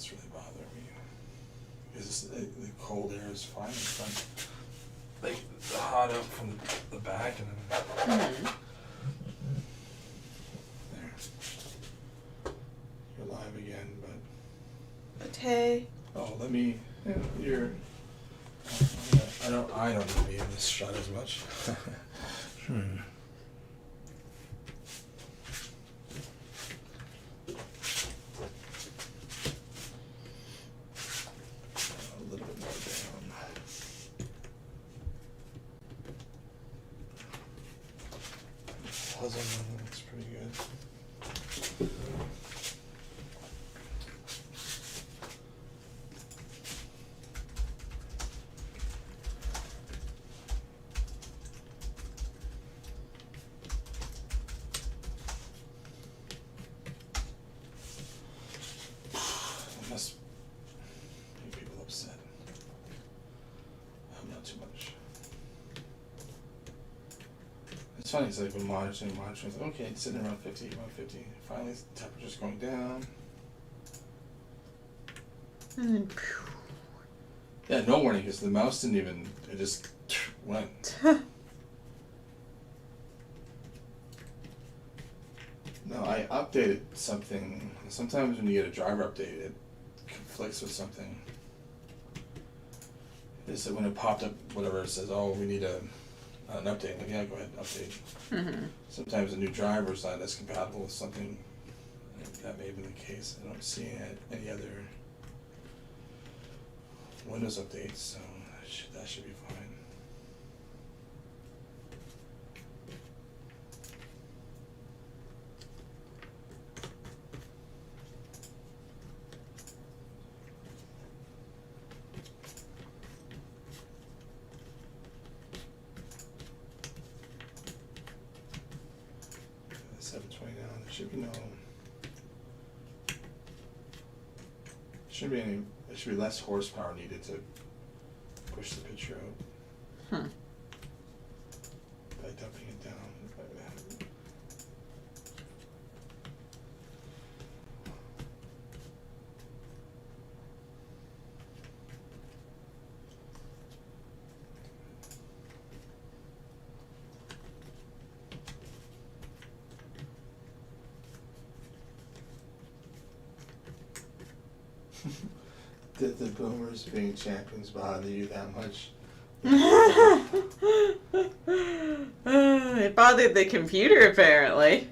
That's really bothering me. Because the cold air is fine in front. Like the hot up from the back and then there. You're live again, But hey. oh, let me. Yeah, you're. I don't need to be in this shot as much. A little bit more down. Puzzle one looks pretty good. It must make people upset. Not too much. It's funny, it's like when monitoring, it's like, okay, it's sitting around 50, 150. Finally, the temperature's going down. Yeah, no warning, because the mouse didn't even, it just went. No, I updated something. Sometimes when you get a driver update, it conflicts with something. Is that when it popped up, whatever, it says, oh, we need an update. I'm like, yeah, go ahead, update. Sometimes a new driver is not as compatible with something. That may have been the case. I don't see any other Windows updates, so that should be fine. There should be no. There should be less horsepower needed to push the picture out. By dumping it down. Did the boomers being champions bother you that much? It bothered the computer, apparently.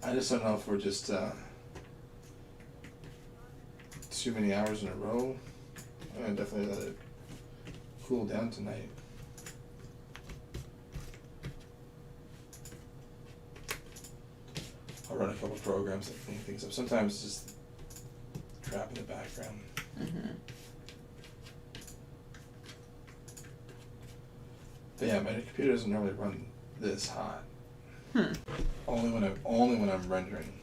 I just don't know if we're just too many hours in a row. I'm gonna definitely let it cool down tonight. I'll run a couple programs that clean things up. Sometimes it's just crap in the background. But yeah, my computer doesn't normally run this hot. Only when I'm rendering.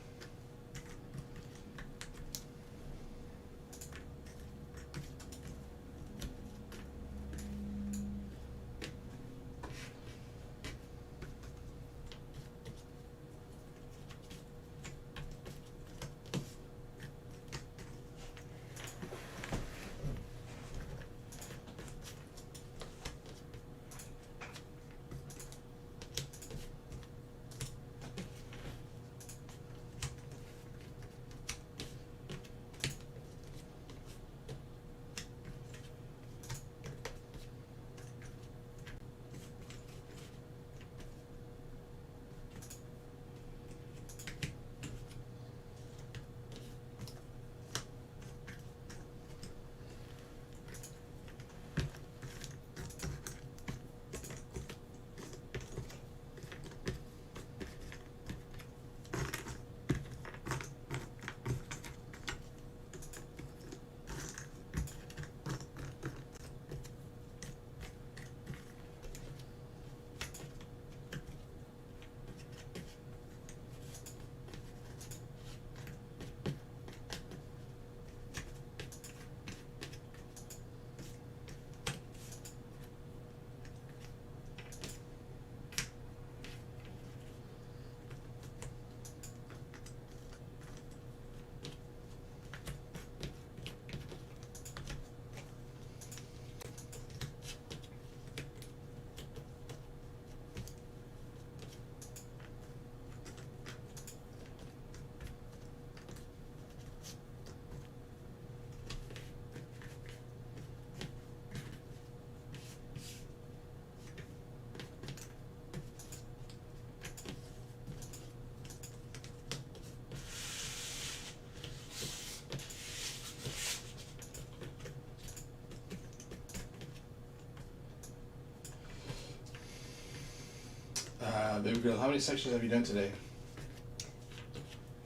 Baby girl, how many sections have you done today?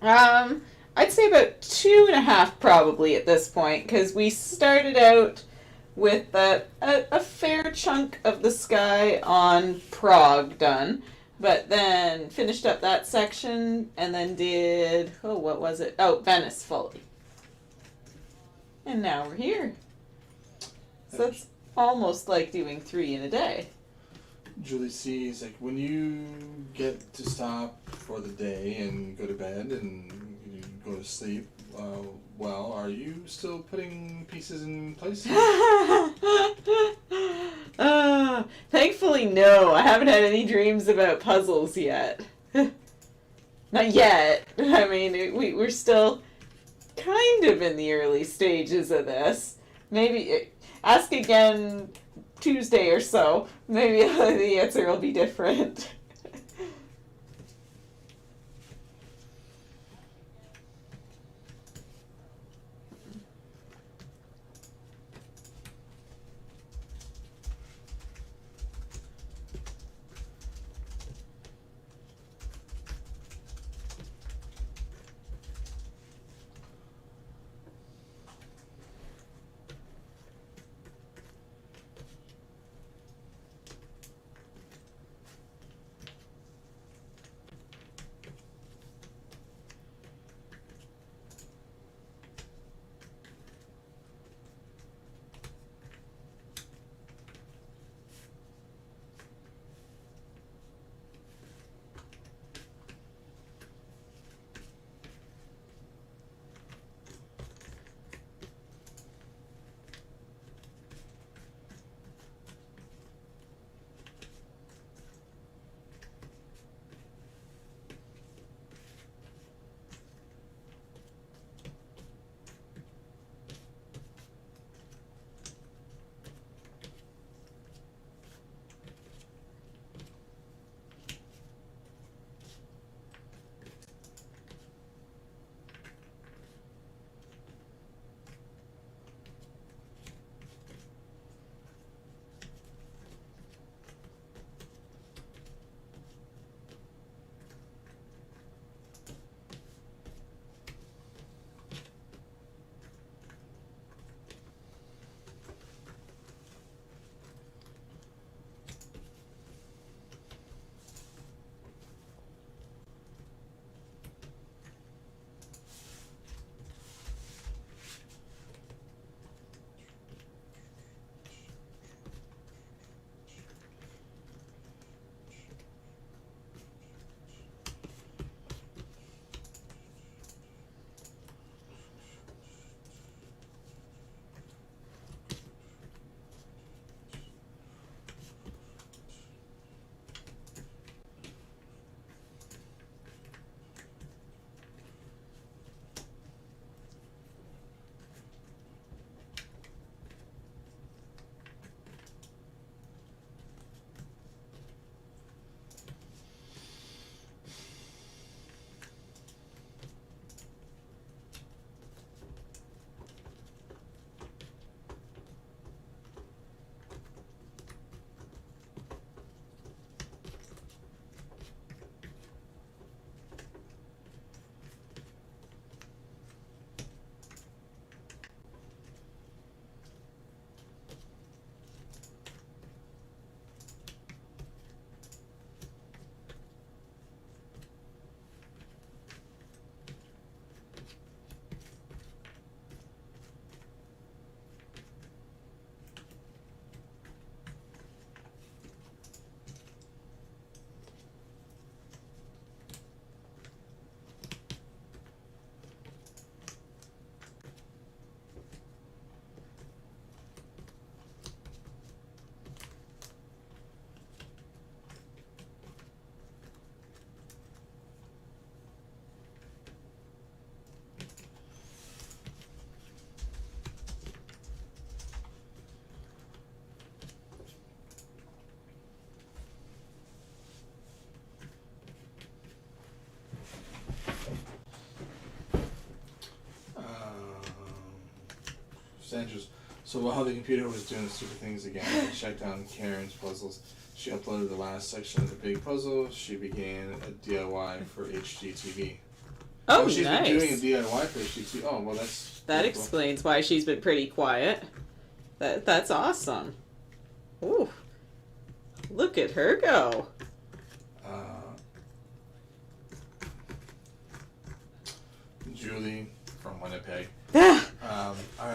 I'd say about 2.5 probably at this point, because we started out with a fair chunk of the sky on Prague done, but then finished up that section and then did, what was it? Oh, Venice fully. And now we're here. So that's almost like doing 3 in a day. Julie sees, like, when you get to stop for the day and go to bed and you go to sleep, well, are you still putting pieces in place? Thankfully, no. I haven't had any dreams about puzzles yet. Not yet. I mean, we're still kind of in the early stages of this. Maybe ask again Tuesday or so. Maybe the answer will be different. Sandra's. So while the computer was doing stupid things again, I checked on Karen's puzzles. She uploaded the last section of the big puzzle. She began a DIY for HGTV. Oh, she's nice. been doing a DIY for HGTV. Oh, well, that's... That explains why she's been pretty quiet. That's awesome. Ooh. Look at her go. Julie from Winnipeg.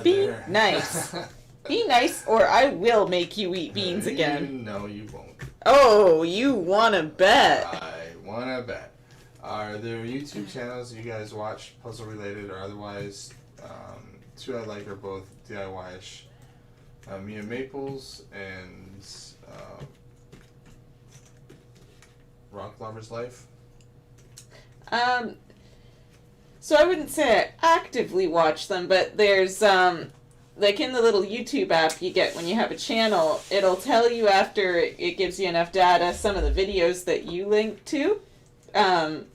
Be nice. Be nice or I will make you eat beans again. No, you won't. Oh, you wanna bet. I wanna bet. Are there YouTube channels you guys watch, puzzle related or otherwise? Two I like are both DIY-ish. Mia Maples and Rock Lover's Life. So I wouldn't say I actively watch them, but there's like in the little YouTube app you get when you have a channel, it'll tell you after it gives you enough data some of the videos that you link to. And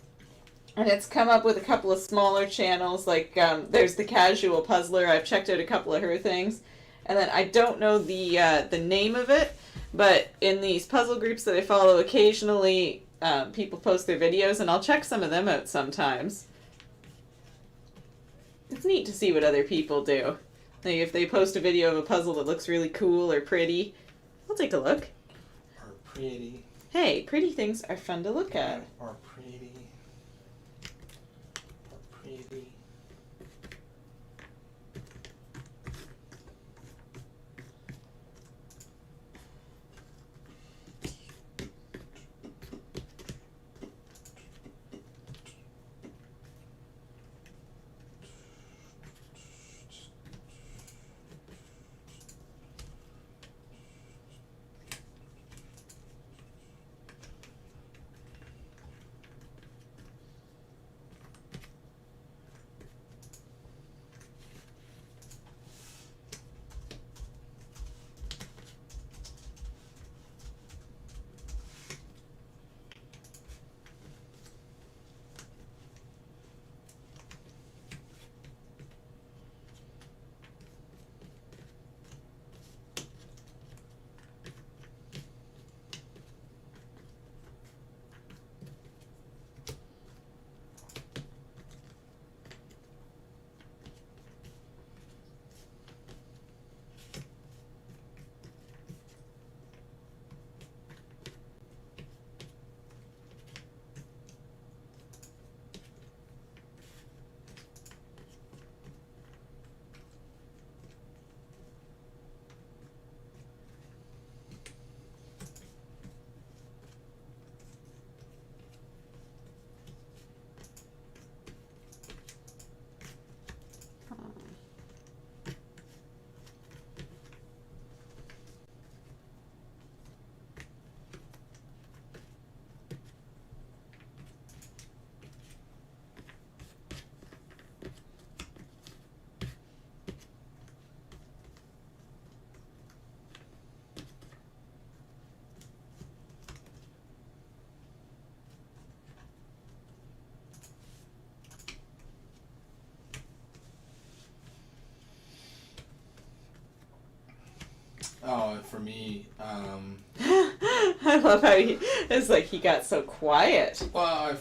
it's come up with a couple of smaller channels, like there's the Casual Puzzler. I've checked out a couple of her things. And then I don't know the name of it, but in these puzzle groups that I follow occasionally, people post their videos, and I'll check some of them out sometimes. It's neat to see what other people do. Like if they post a video of a puzzle that looks really cool or pretty, I'll take a look. Or pretty. Hey, pretty things are fun to look at. Or pretty. Or pretty. Oh, for me, I love how it's like he got so quiet. well,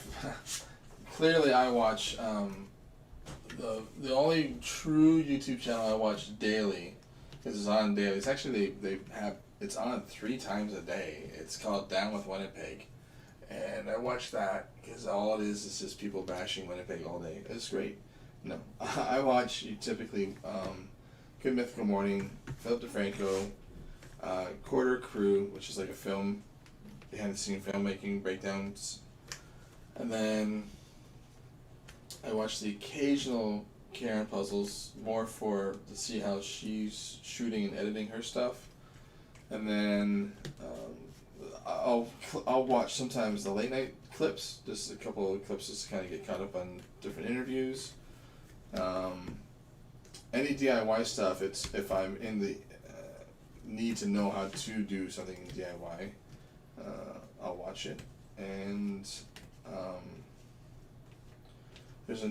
clearly I watch the only true YouTube channel I watch daily, because it's on daily. It's actually it's on 3 times a day. It's called Down with Winnipeg, and I watch that because all it is just people bashing Winnipeg all day. It's great. No, I watch typically Good Mythical Morning, Philip DeFranco. Quarter Crew, which is like a film, behind the scene filmmaking breakdowns, and then I watch the occasional Karen puzzles more to see how she's shooting and editing her stuff, and then I'll watch sometimes the late night clips, just a couple of clips just to kind of get caught up on different interviews. Any DIY stuff, it's if I'm in the need to know how to do something in DIY, I'll watch it. And there's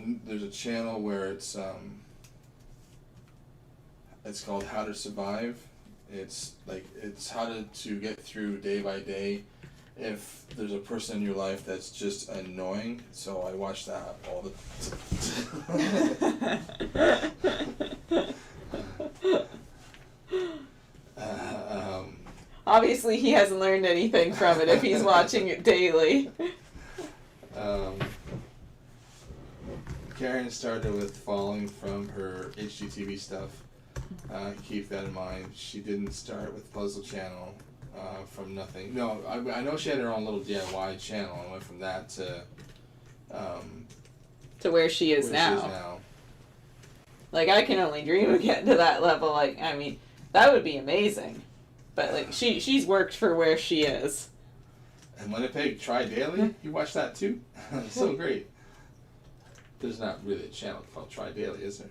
a channel where it's It's called How to Survive. It's how to get through day by day if there's a person in your life that's just annoying. So I watch that all the Obviously, he hasn't learned anything from it if he's watching it daily. Karen started with falling from her HGTV stuff. Keep that in mind. She didn't start with Puzzle Channel from nothing. No, I know she had her own little DIY channel and went from that to where she is now. Like, I can only dream of getting to that level. Like, I mean, that would be amazing. But like, she's worked for where she is. And Winnipeg Try Daily, you watch that too? So great. There's not really a channel called Try Daily, is there?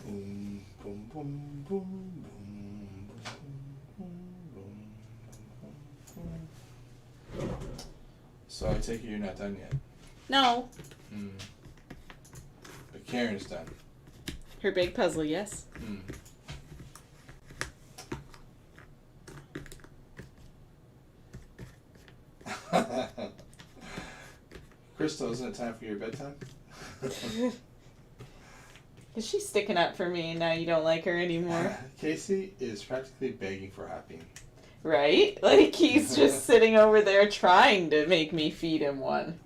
Boom, boom, boom, boom, boom, boom, boom, boom. So I take it you're not done yet. No. But Karen's done. Her big puzzle, yes. Crystal, isn't it time for your bedtime? Is she sticking up for me and now you don't like her anymore? Casey is practically begging for happy. Right? Like, he's just sitting over there trying to make me feed him one.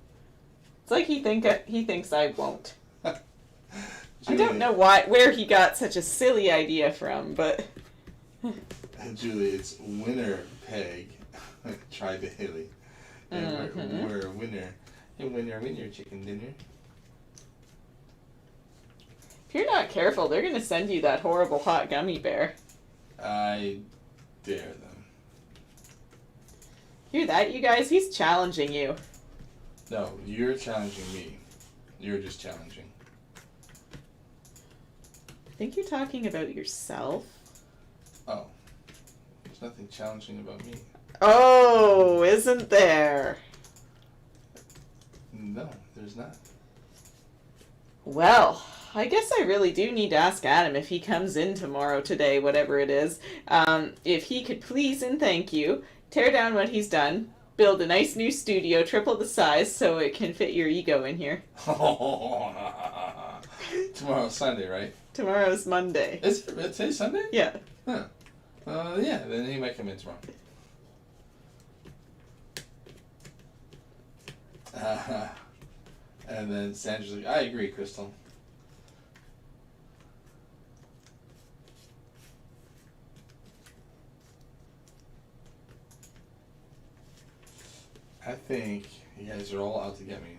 It's like he thinks I won't. I don't know where he got such a silly idea from, but... Julie, it's winner peg. Try Daily. And we're a winner. And winner, chicken dinner. If you're not careful, they're going to send you that horrible hot gummy bear. I dare them. Hear that, you guys? He's challenging you. No, you're challenging me. You're just challenging. I think you're talking about yourself. Oh. There's nothing challenging about me. Oh, isn't there? No, there's not. Well, I guess I really do need to ask Adam if he comes in tomorrow, today, whatever it is, if he could please and thank you, tear down what he's done, build a nice new studio, triple the size so it can fit your ego in here. Tomorrow's Sunday, right? Tomorrow's Monday. Is it today's Sunday? Yeah. Huh. Yeah, then he might come in tomorrow. And then Sandra's like, I agree, Crystal. I think you guys are all out to get me.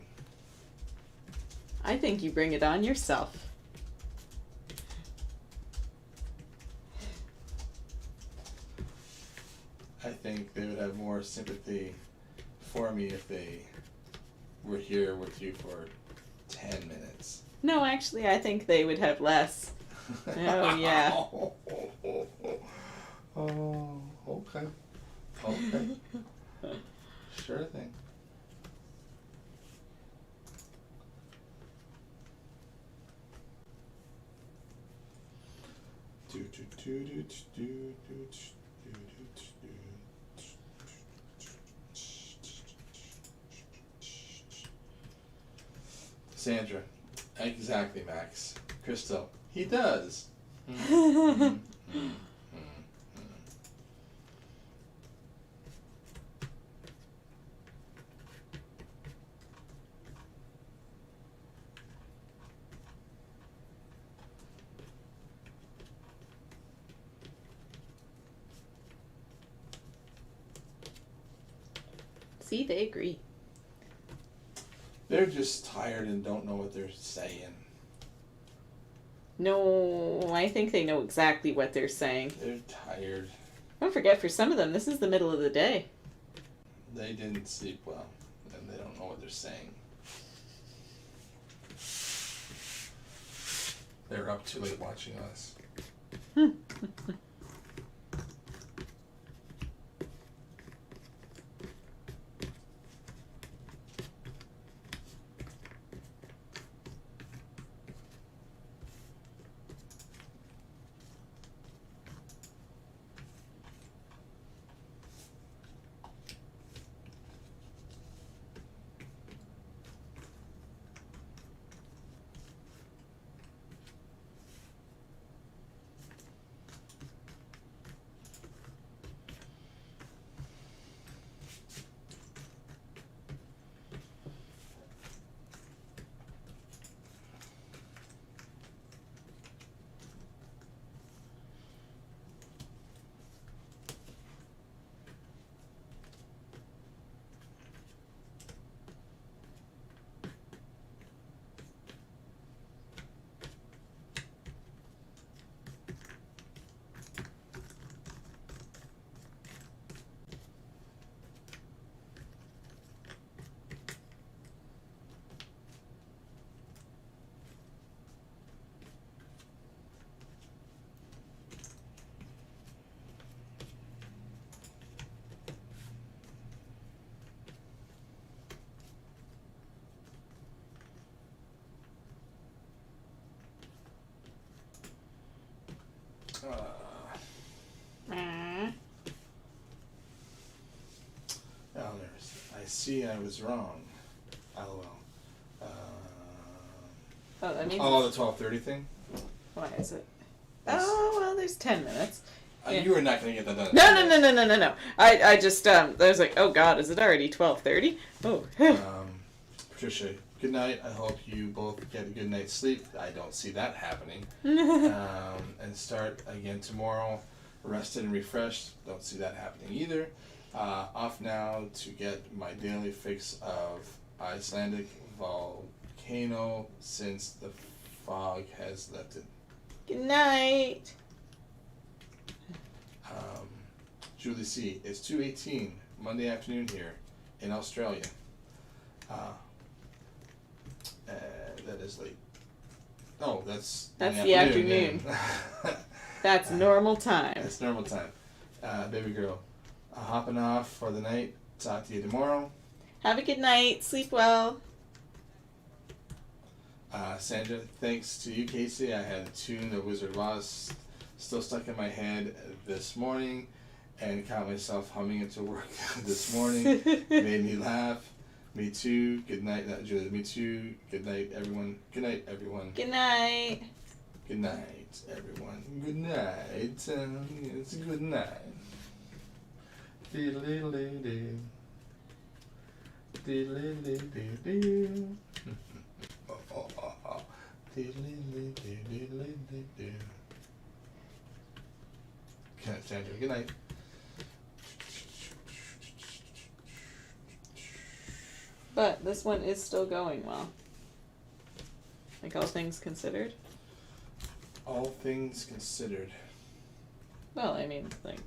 I think you bring it on yourself. I think they would have more sympathy for me if they were here with you for 10 minutes. No, actually, I think they would have less. Oh, yeah. Oh, okay. Okay. Sure thing. Sandra, exactly, Max. Crystal, he does. See, they agree. They're just tired and don't know what they're saying. No, I think they know exactly what they're saying. They're tired. Don't forget, for some of them, this is the middle of the day. They didn't sleep well, and they don't know what they're saying. They're up too late watching us. I see I was wrong. LOL. Oh, that means. Oh, the 12:30 thing? Why is it? Oh, well, there's 10 minutes. Yeah. You were not going to get that done. No. I just, I was like, oh God, is it already 12:30? Oh. Patricia, good night. I hope you both get a good night's sleep. I don't see that happening. And start again tomorrow, rested and refreshed. Don't see that happening either. Off now to get my daily fix of Icelandic volcano since the fog has lifted. Good night. Julie C. It's 2:18 Monday afternoon here in Australia. That is late. Oh, that's the afternoon. That's normal time. That's normal time. Baby girl, hopping off for the night. Talk to you tomorrow. Have a good night. Sleep well. Sandra, thanks to you, Casey. I had a tune of Wizard of Oz still stuck in my head this morning and caught myself humming it to work this morning. Made me laugh. Me too. Good night, Julie. Me too. Good night, everyone. Good night, everyone. Good night. Good night, everyone. Good night. It's a good night. Diddle-diddle-dee-dee. Diddle-diddle-dee-dee-dee. Diddle-diddle-dee-dee-dee-dee-dee. Good night, Sandra. Good night. But this one is still going well. Like all things considered. All things considered. Well, I mean, like.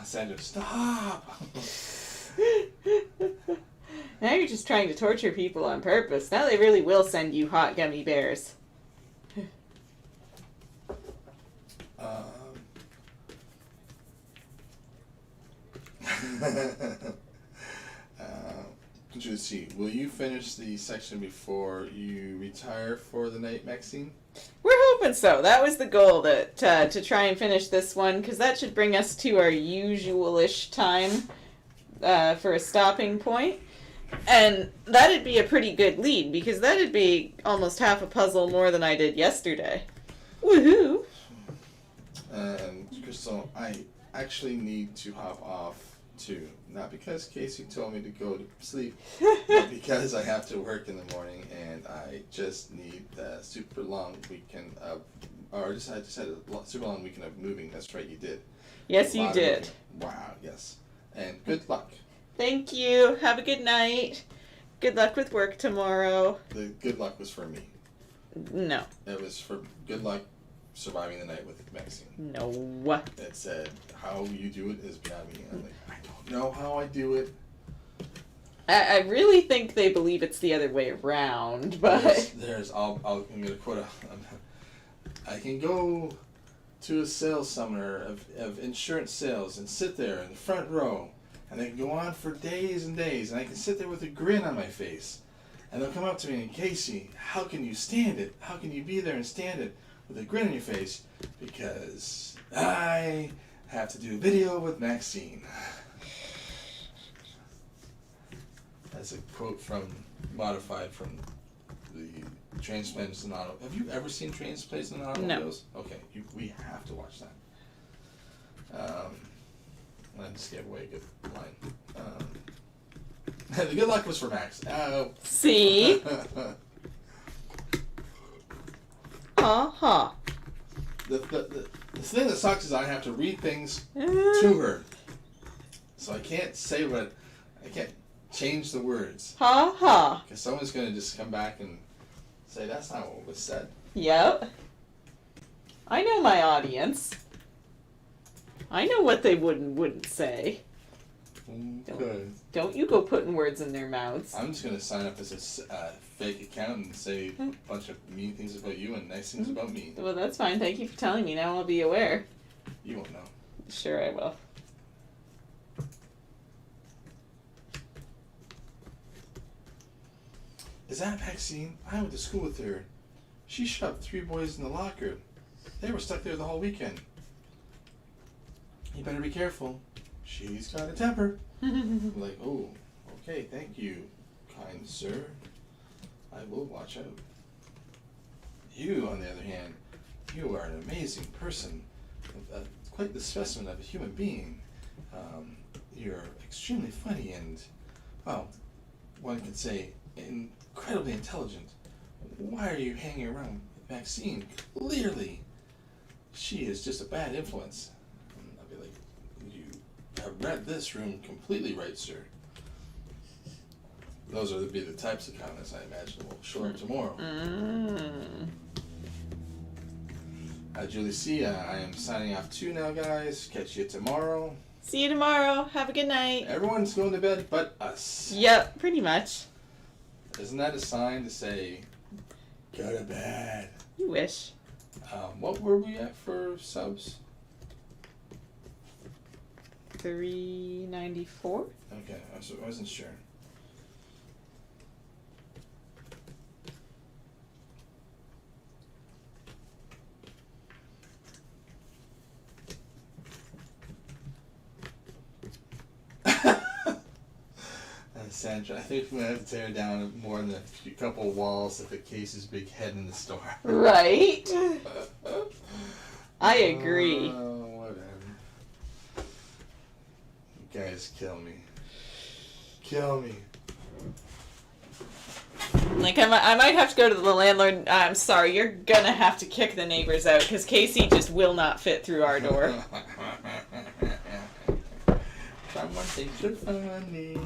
Sandra, stop! Now you're just trying to torture people on purpose. Now they really will send you hot gummy bears. Let's see. Will you finish the section before you retire for the night, Maxine? We're hoping so. That was the goal, that to try and finish this one, because that should bring us to our usual-ish time for a stopping point. And that'd be a pretty good lead, because that'd be almost half a puzzle more than I did yesterday. Woohoo! Crystal, I actually need to hop off too. Not because Casey told me to go to sleep, but because I have to work in the morning and I just need a super long weekend of, I just had a super long weekend of moving. That's right, you did. Yes, you did. Wow, yes. And good luck. Thank you. Have a good night. Good luck with work tomorrow. The good luck was for me. No. It was for good luck surviving the night with Maxine. No. It said, how you do it is beyond me. And I'm like, I don't know how I do it. I really think they believe it's the other way around, but... I'm going to quote I can go to a sales seminar of insurance sales and sit there in the front row, and they can go on for days and days, and I can sit there with a grin on my face. And they'll come up to me and, Casey, how can you stand it? How can you be there and stand it with a grin on your face? Because I have to do a video with Maxine. That's a quote modified from the Transplants Anonymous. Have you ever seen Transplants Anonymous? No. Okay, we have to watch that. I just gave away a good line. The good luck was for Max. See? Ha. The thing that sucks is I have to read things to her. So I can't say I can't change the words. Ha. Because someone's going to just come back and say, that's not what was said. Yep. I know my audience. I know what they wouldn't say. Okay. Don't you go putting words in their mouths. I'm just going to sign up as a fake account and say a bunch of mean things about you and nice things about me. Well, that's fine. Thank you for telling me. Now I'll be aware. You won't know. Sure I will. Is that Maxine? I went to school with her. She shoved 3 boys in the locker. They were stuck there the whole weekend. You better be careful. She's got a temper. I'm like, oh, okay, thank you, kind sir. I will watch out. You, on the other hand, you are an amazing person. Quite the specimen of a human being. You're extremely funny and, well, one could say incredibly intelligent. Why are you hanging around with Maxine? Clearly, she is just a bad influence. I'll be like, you have read this room completely right, sir. Those are the types of comments I imagine will show up tomorrow. Julie C., I am signing off too now, guys. Catch you tomorrow. See you tomorrow. Have a good night. Everyone's going to bed but us. Yep, pretty much. Isn't that a sign to say, go to bed? You wish. What were we at for subs? 394? Okay, I wasn't sure. Sandra, I think we're going to have to tear down more than a couple of walls at the Casey's big head in the store. Right? I agree. Whatever. You guys kill me. Kill me. Like, I might have to go to the landlord. I'm sorry, you're gonna have to kick the neighbors out, because Casey just will not fit through our door. Someone thinks you're funny.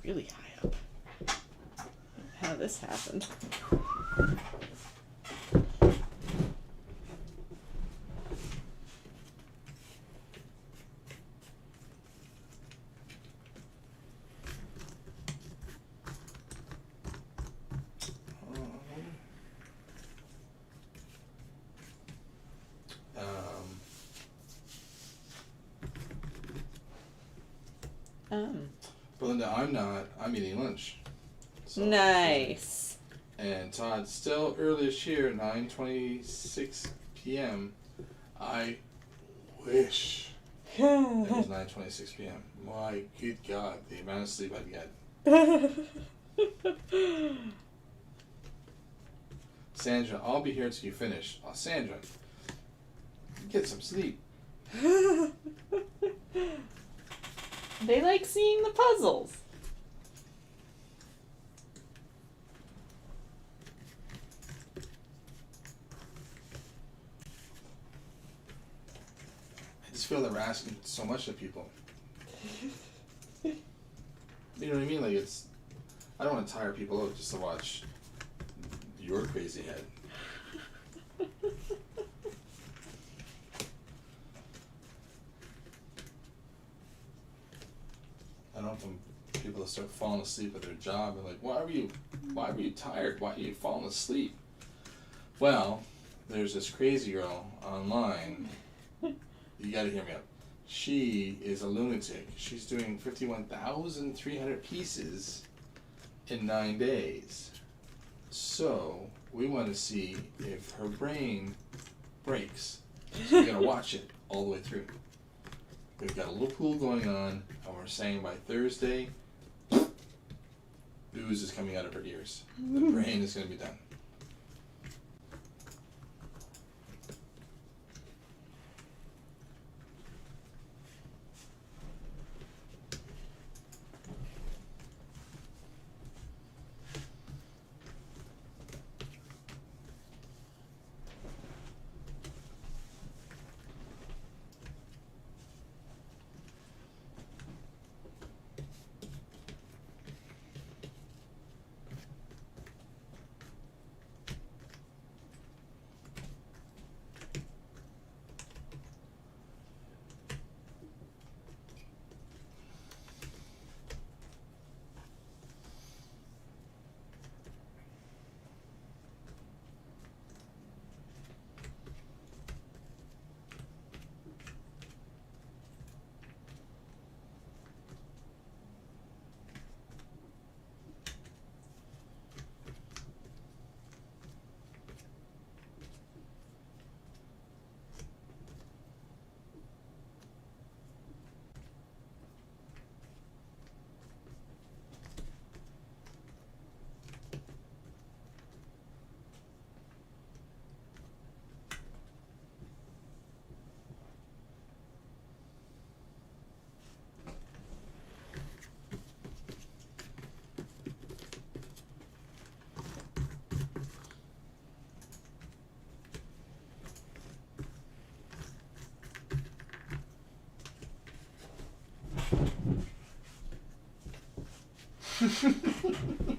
really high up. How this happened. Belinda, I'm eating lunch. So, Nice. And Todd, still earliest here, 9:26 p.m. I wish it was 9:26 p.m. My good God, the amount of sleep I'd get. Sandra, I'll be here till you finish. Oh, Sandra, get some sleep. They like seeing the puzzles. I just feel that we're asking so much of people. You know what I mean? Like, I don't want to tire people out just to watch your crazy head. I don't want people to start falling asleep at their job and like, why were you tired? Why are you falling asleep? Well, there's this crazy girl online. You gotta hear me out. She is a lunatic. She's doing 51,300 pieces in 9 days. So we want to see if her brain breaks. So we're gonna watch it all the way through. We've got a little pool going on, and we're saying by Thursday, ooze is coming out of her ears. The brain is going to be done.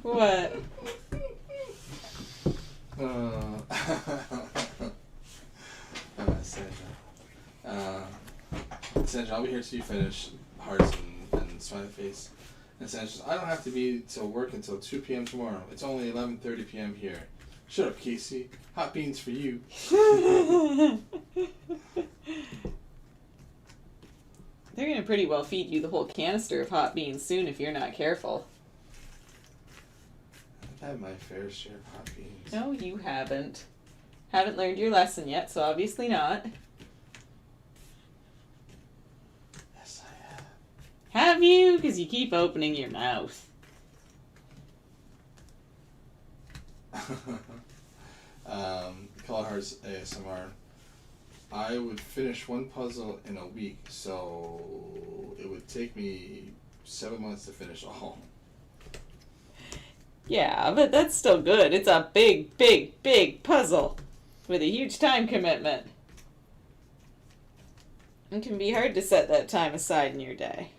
What? Sandra. Sandra, I'll be here till you finish. Hearts and smiley face. And Sandra says, I don't have to be till work until 2 p.m. tomorrow. It's only 11:30 p.m. here. Shut up, Casey. Hot beans for you. They're gonna pretty well feed you the whole canister of hot beans soon if you're not careful. I've had my fair share of hot beans. No, you haven't. Haven't learned your lesson yet, so obviously not. Yes, I have. Have you? Because you keep opening your mouth. Color Hearts ASMR. I would finish one puzzle in a week, so it would take me 7 months to finish all. Yeah, but that's still good. It's a big, big, big puzzle with a huge time commitment. It can be hard to set that time aside in your day.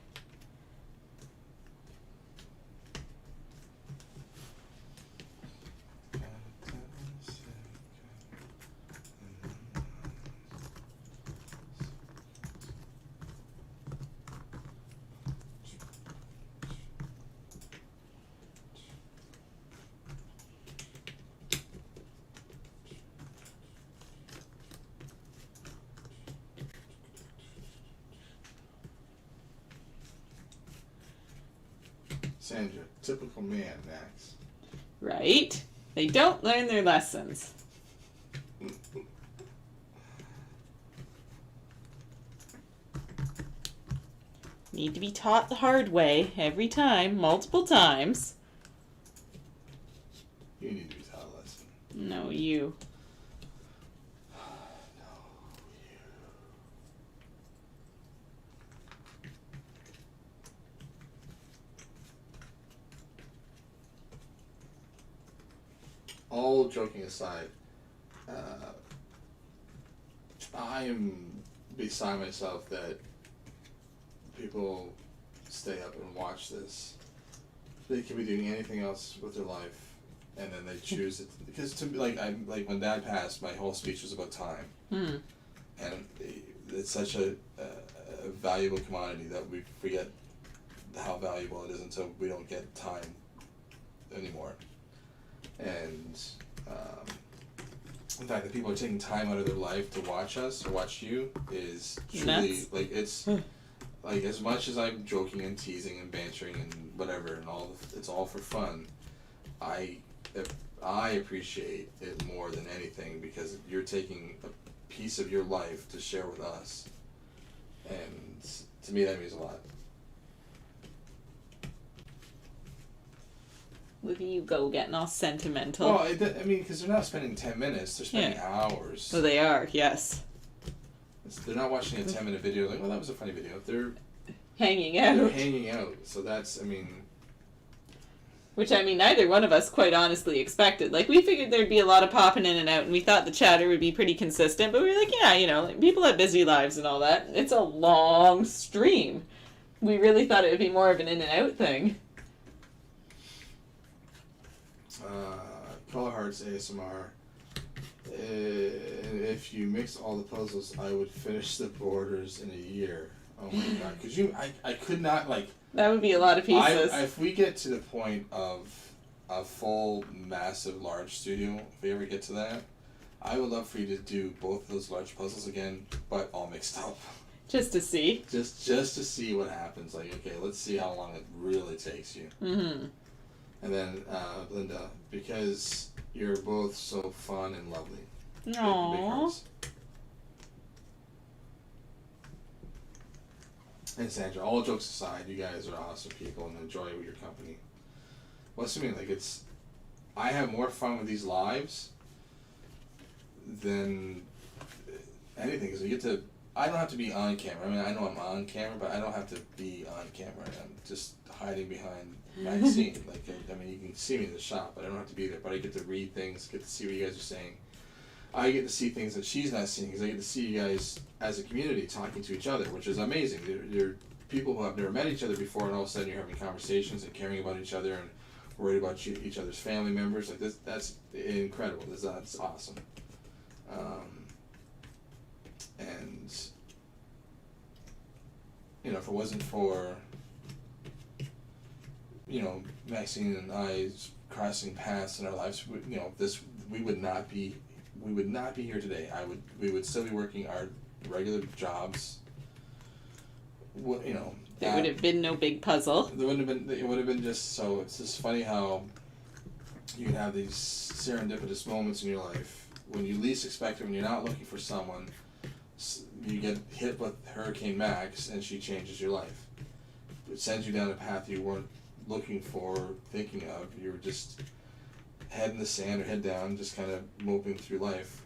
Sandra, typical man, Max. Right? They don't learn their lessons. Need to be taught the hard way every time, multiple times. You need to be taught a lesson. No, you. All joking aside, I am beside myself that people stay up and watch this. They could be doing anything else with their life, and then they choose it because to me, like when Dad passed, my whole speech was about time, and it's such a valuable commodity that we forget how valuable it is until we don't get time anymore. And in fact, the people are taking time out of their life to watch us, or watch you, is truly Nuts. like it's like as much as I'm joking and teasing and bantering and whatever and it's all for fun. I appreciate it more than anything because you're taking a piece of your life to share with us, and to me that means a lot. Look at you go getting all sentimental. Well, I mean, because they're not spending 10 minutes; they're spending hours. So they are, yes. They're not watching a 10-minute video like, well, that was a funny video. They're Hanging out. They're hanging out. So that's, I mean... Which, I mean, neither one of us quite honestly expected. Like, we figured there'd be a lot of popping in and out, and we thought the chatter would be pretty consistent, but we were like, yeah, you know, like, people have busy lives and all that. It's a long stream. We really thought it would be more of an in and out thing. Color Hearts ASMR. If you mix all the puzzles, I would finish the borders in a year. Oh my god! Could you? I could not like. That would be a lot of pieces. If we get to the point of a full, massive, large studio, if we ever get to that, I would love for you to do both of those large puzzles again, but all mixed up. Just to see. Just to see what happens. Like, okay, let's see how long it really takes you. Mm-hmm. And then Linda, because you're both so fun and lovely. Big Aww. And Sandra, all jokes aside, you guys are awesome people and enjoy your company. What's I mean? Like I have more fun with these lives than anything because we get to. I don't have to be on camera. I mean, I know I'm on camera, but I don't have to be on camera. I'm just hiding behind Maxine. Like, I mean, you can see me in the shop, but I don't have to be there. But I get to read things, get to see what you guys are saying. I get to see things that she's not seeing because I get to see you guys as a community talking to each other, which is amazing. You're people who have never met each other before, and all of a sudden you're having conversations and caring about each other and worried about each other's family members. Like that's incredible. That's awesome. And you know, if it wasn't for Maxine and I crossing paths in our lives, we would not be here today. We would still be working our regular jobs. There would have been no big puzzle. There wouldn't have been. It would have been just so. It's just funny how you can have these serendipitous moments in your life when you least expect it. When you're not looking for someone, you get hit with Hurricane Max, and she changes your life. It sends you down a path you weren't looking for, thinking of. You were just head in the sand or head down, just kind of moping through life.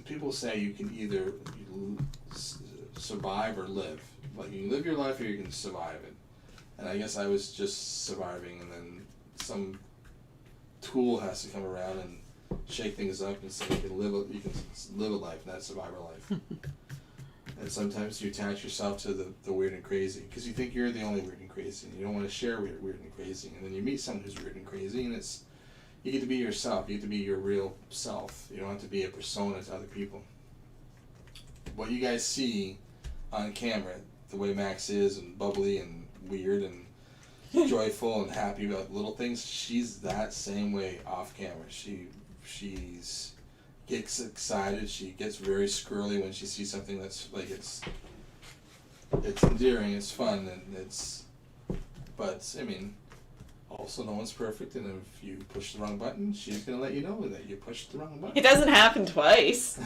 People say you can either survive or live. Like you can live your life or you can survive it. And I guess I was just surviving, and then some tool has to come around and shake things up and say you can live a life, not survive a life. And sometimes you attach yourself to the weird and crazy because you think you're the only weird and crazy, and you don't want to share weird and crazy. And then you meet someone who's weird and crazy, and you get to be yourself. You get to be your real self. You don't have to be a persona to other people. What you guys see on camera, the way Max is and bubbly and weird and joyful and happy about little things, she's that same way off camera. She's gets excited. She gets very squirrely when she sees something that's like it's endearing, it's fun, and But I mean, also no one's perfect, and if you push the wrong button, she's gonna let you know that you pushed the wrong button. It doesn't happen twice.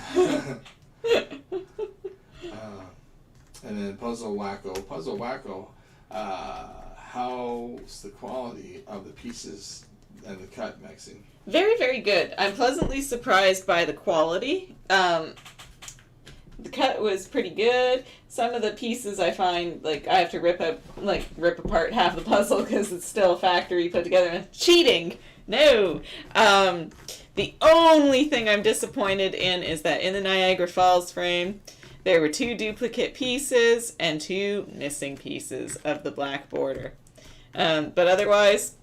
And then Puzzle Wacko. How's the quality of the pieces and the cut, Maxine? Very, very good. I'm pleasantly surprised by the quality. The cut was pretty good. Some of the pieces I find, like, I have to rip apart half the puzzle because it's still factory put together. And cheating! No! The only thing I'm disappointed in is that in the Niagara Falls frame, there were 2 duplicate pieces and 2 missing pieces of the black border. But otherwise,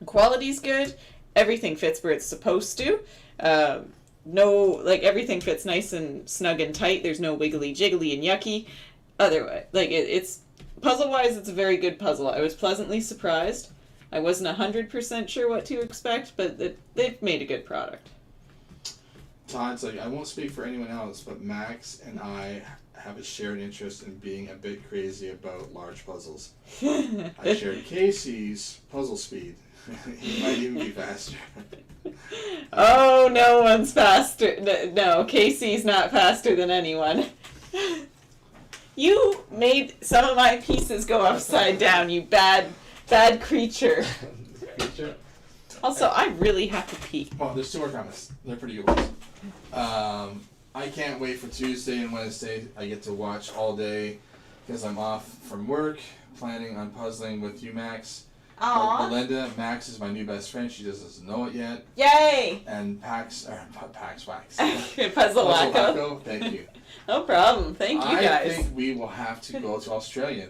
quality's good. Everything fits where it's supposed to. Everything fits nice and snug and tight. There's no wiggly jiggly and yucky. Otherwise, it's puzzle-wise, it's a very good puzzle. I was pleasantly surprised. I wasn't 100% sure what to expect, but they've made a good product. Todd's like, I won't speak for anyone else, but Max and I have a shared interest in being a bit crazy about large puzzles. I shared Casey's puzzle speed. He might even be faster. Oh, no one's faster. No, Casey's not faster than anyone. You made some of my pieces go upside down, you bad creature. Also, I really have to pee. Well, there's 2 more comments. They're pretty good ones. I can't wait for Tuesday and Wednesday. I get to watch all day because I'm off from work, planning on puzzling with you, Max. Aww. Belinda, Max is my new best friend. She just doesn't know it yet. Yay! And Pax Wax. Puzzle Wacko. Thank you. No problem. Thank you, guys. I think we will have to go to Australia.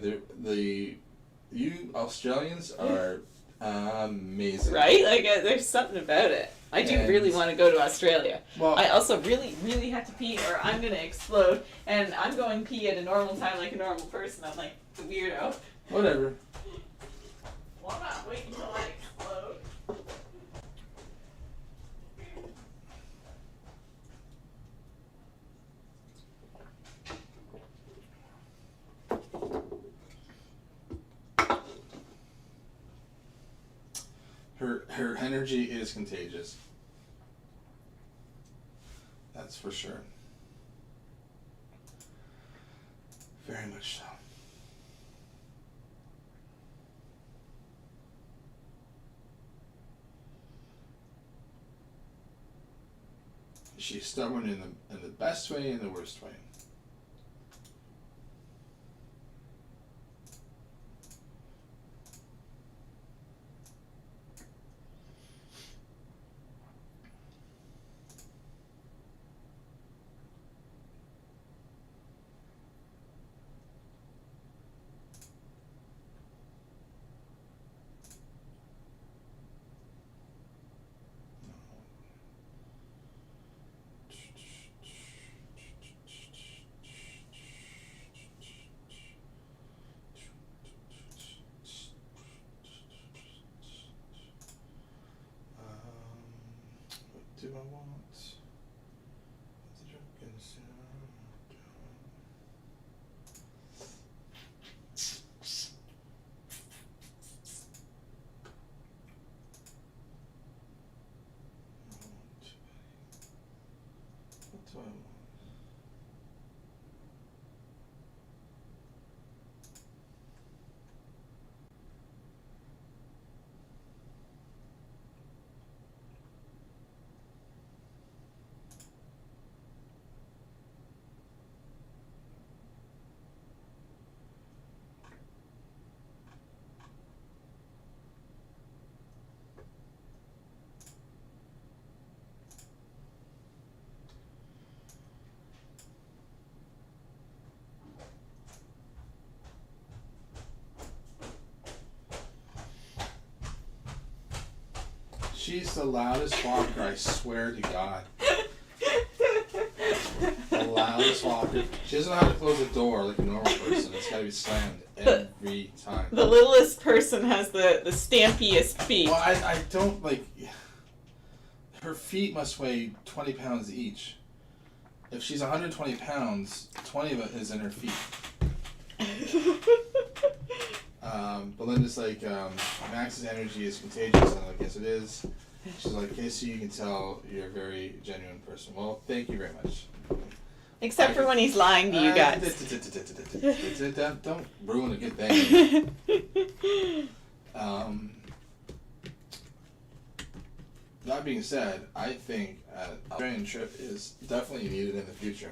You Australians are amazing. Right? There's something about it. I do really want to go to Australia. Well, I also really, really have to pee or I'm going to explode. And I'm going pee at a normal time like a normal person. I'm like the weirdo. Whatever. Well, I'm not waiting until I explode. Her energy is contagious. That's for sure. Very much so. She's stubborn in the best way and the worst way. Do I want the drunken what do I want? She's the loudest walker, I swear to God. The loudest walker. She doesn't know how to close a door like a normal person. It's gotta be slammed every time. The littlest person has the stampiest feet. Well, I don't like. Her feet must weigh 20 pounds each. If she's 120 pounds, 20 of it is in her feet. Belinda's like, Max's energy is contagious, and I guess it is. She's like, Casey, you can tell you're a very genuine person. Well, thank you very much. Except for when he's lying to you guys. Don't ruin a good thing. That being said, I think an Australian trip is definitely needed in the future.